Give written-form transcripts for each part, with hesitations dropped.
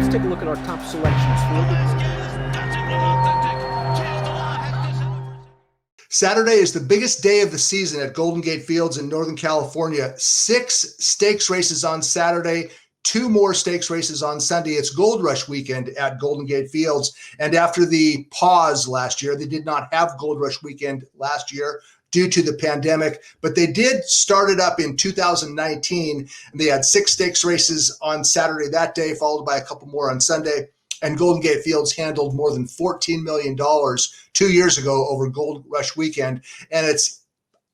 let's take a look at our top selections. Saturday is the biggest day of the season at Golden Gate Fields in Northern California. 6 stakes races on Saturday, 2 more stakes races on Sunday. It's Gold Rush weekend at Golden Gate Fields. And after the pause last year, they did not have Gold Rush weekend last year due to the pandemic, but they did start it up in 2019. And they had 6 stakes races on Saturday that day, followed by a couple more on Sunday. And Golden Gate Fields handled more than $14 million 2 years ago over Gold Rush weekend. And it's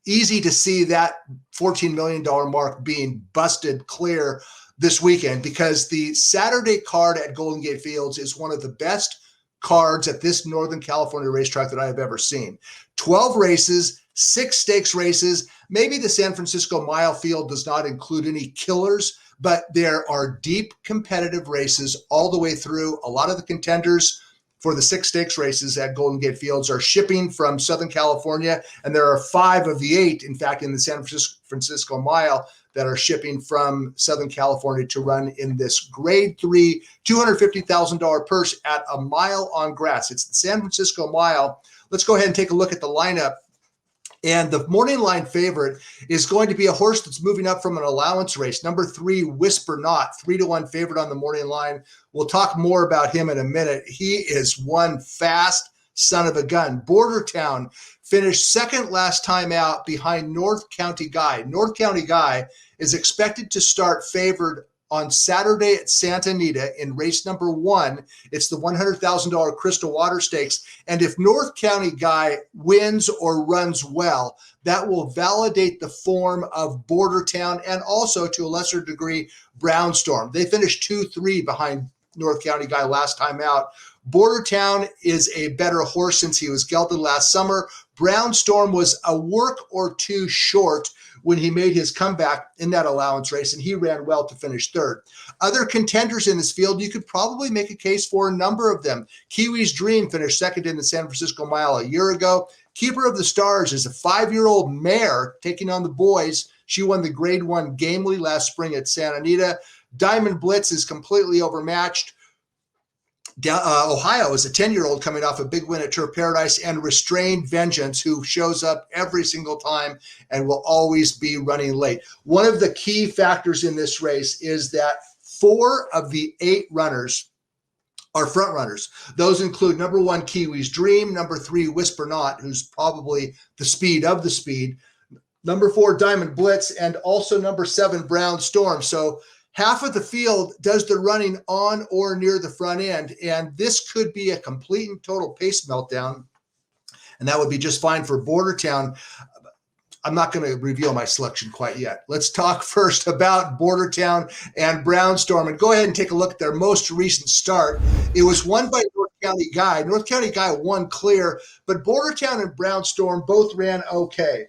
easy to see that $14 million mark being busted clear this weekend, because the Saturday card at Golden Gate Fields is one of the best cards at this Northern California racetrack that I have ever seen. 12 races, 6 stakes races. Maybe the San Francisco Mile Field does not include any killers, but there are deep competitive races all the way through. A lot of the contenders for the 6 stakes races at Golden Gate Fields are shipping from Southern California, and there are 5 of the 8, in fact, in the San Francisco Mile that are shipping from Southern California to run in this Grade 3 $250,000 purse at a mile on grass. It's the San Francisco Mile. Let's go ahead and take a look at the lineup. And the morning line favorite is going to be a horse that's moving up from an allowance race. Number 3, Whisper Not, 3-1 favorite on the morning line. We'll talk more about him in a minute. He is one fast son of a gun. Border Town finished second last time out behind North County Guy. North County Guy is expected to start favored on Saturday at Santa Anita in race number 1. It's the $100,000 Crystal Water Stakes. And if North County Guy wins or runs well, that will validate the form of Border Town and also, to a lesser degree, Brownstorm. They finished 2-3 behind North County Guy last time out. Border Town is a better horse since he was gelded last summer. Brownstorm was a work or 2 short when he made his comeback in that allowance race, and he ran well to finish 3rd. Other contenders in this field, you could probably make a case for a number of them. Kiwi's Dream finished 2nd in the San Francisco Mile a year ago. Keeper of the Stars is a 5-year-old mare taking on the boys. She won the Grade 1 Gamely last spring at Santa Anita. Diamond Blitz is completely overmatched. Ohio is a 10-year-old coming off a big win at Turf Paradise, and Restrained Vengeance, who shows up every single time and will always be running late. One of the key factors in this race is that 4 of the 8 runners are front runners. Those include number 1, Kiwi's Dream, number 3, Whisper Not, who's probably the speed of the speed, number 4, Diamond Blitz, and also number 7, Brownstorm. So half of the field does the running on or near the front end, and this could be a complete and total pace meltdown, and that would be just fine for Border Town. I'm not going to reveal my selection quite yet. Let's talk first about Border Town and Brownstorm, and go ahead and take a look at their most recent start. It was won by North County Guy. North County Guy won clear, but Border Town and Brownstorm both ran okay.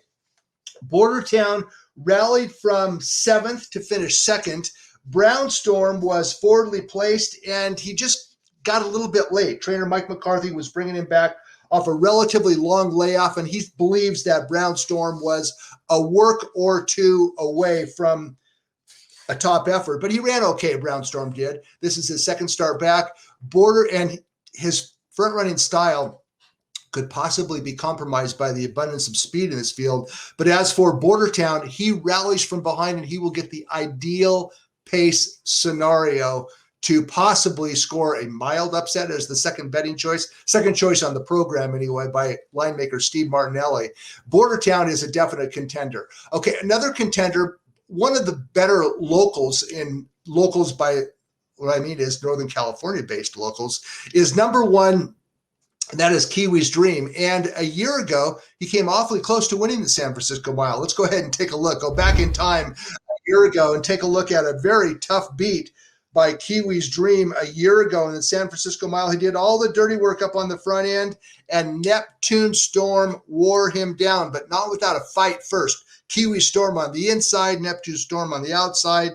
Border Town rallied from 7th to finish 2nd. Brownstorm was forwardly placed, and he just got a little bit late. Trainer Mike McCarthy was bringing him back off a relatively long layoff, and he believes that Brownstorm was a work or 2 away from a top effort. But he ran okay, Brownstorm did. This is his 2nd start back. Border and his front-running style could possibly be compromised by the abundance of speed in this field. But as for Border Town, he rallies from behind, and he will get the ideal pace scenario to possibly score a mild upset as the second choice on the program anyway, by line maker Steve Martinelli. Border Town is a definite contender. Okay, another contender, one of the better locals by what I mean is Northern California based locals, is number 1, and that is Kiwi's Dream. And a year ago, he came awfully close to winning the San Francisco Mile. Let's go ahead and take a look. Go back in time year ago and take a look at a very tough beat by Kiwi's Dream a year ago in the San Francisco Mile. He did all the dirty work up on the front end, and Neptune Storm wore him down, but not without a fight first. Kiwi Storm on the inside, Neptune Storm on the outside,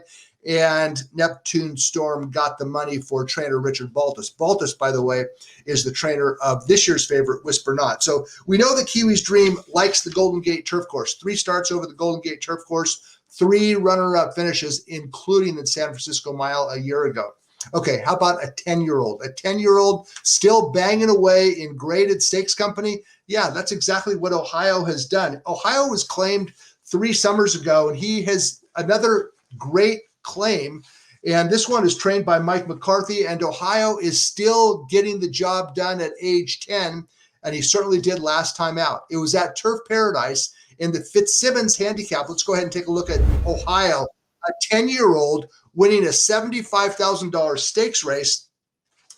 and Neptune Storm got the money for trainer Richard Baltus. Baltus, by the way, is the trainer of this year's favorite, Whisper Not. So we know that Kiwi's Dream likes the Golden Gate Turf Course. 3 starts over the Golden Gate Turf Course, 3 runner-up finishes, including the San Francisco Mile a year ago. Okay, how about a 10-year-old? A 10-year-old still banging away in graded stakes company? Yeah, that's exactly what Ohio has done. Ohio was claimed 3 summers ago, and he has another great claim. And this one is trained by Mike McCarthy, and Ohio is still getting the job done at age 10, and he certainly did last time out. It was at Turf Paradise in the Fitzsimmons handicap. Let's go ahead and take a look at Ohio, a 10-year-old winning a $75,000 stakes race.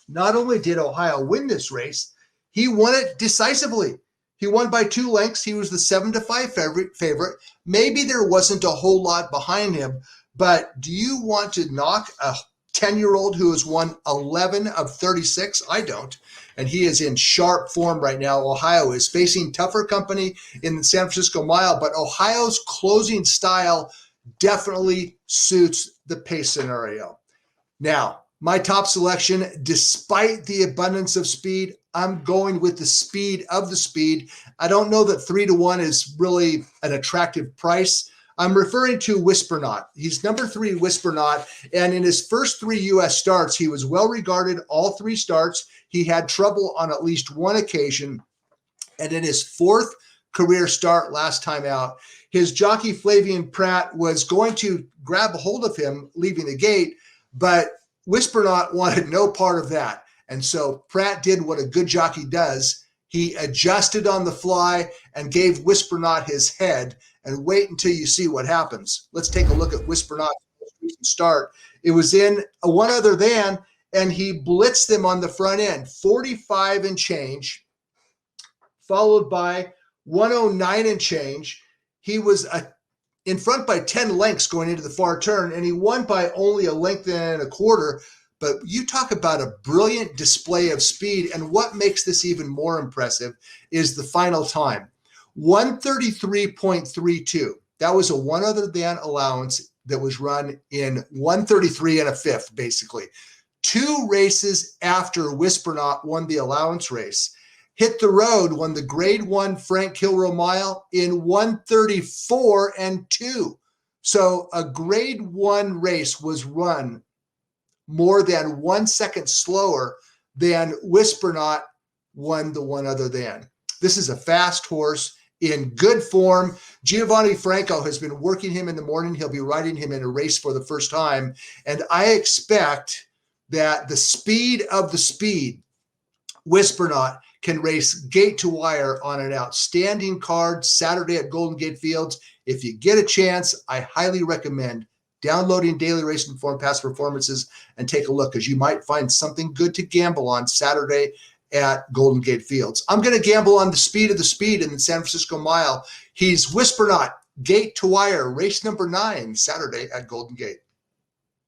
Not only did Ohio win this race, he won it decisively. He won by 2 lengths. He was the 7-5 favorite. Maybe there wasn't a whole lot behind him, but do you want to knock a 10-year-old who has won 11 of 36? I don't. And he is in sharp form right now. Ohio is facing tougher company in the San Francisco Mile, but Ohio's closing style definitely suits the pace scenario. Now, my top selection, despite the abundance of speed, I'm going with the speed of the speed. I don't know that 3-1 is really an attractive price. I'm referring to Whispernaut. He's number 3 Whispernaut, and in his first 3 U.S. starts, he was well regarded all 3 starts. He had trouble on at least 1 occasion, and in his 4th career start last time out, his jockey Flavian Pratt was going to grab a hold of him leaving the gate, but Whispernaut wanted no part of that. And so Pratt did what a good jockey does. He adjusted on the fly and gave Whispernaut his head, and wait until you see what happens. Let's take a look at Whispernaut's most recent start. It was in a one other than, and he blitzed them on the front end, 45 and change, followed by 109 and change. He was in front by 10 lengths going into the far turn, and he won by only a length and a quarter. But you talk about a brilliant display of speed, and what makes this even more impressive is the final time. 133.32. That was a one other than allowance that was run in 133 and a fifth, basically. 2 races after Whispernaut won the allowance race. Hit the Road won the grade 1 Frank Kilroe Mile in 134 and 2. So a grade 1 race was run more than 1 second slower than Whispernaut won the one other than. This is a fast horse in good form. Giovanni Franco has been working him in the morning. He'll be riding him in a race for the first time. And I expect that the speed of the speed, Whispernaut can race gate to wire on an outstanding card Saturday at Golden Gate Fields. If you get a chance, I highly recommend downloading Daily Race Informed Past Performances and take a look, because you might find something good to gamble on Saturday at Golden Gate Fields. I'm going to gamble on the speed of the speed in the San Francisco Mile. He's Whispernaut, gate to wire, race number 9, Saturday at Golden Gate.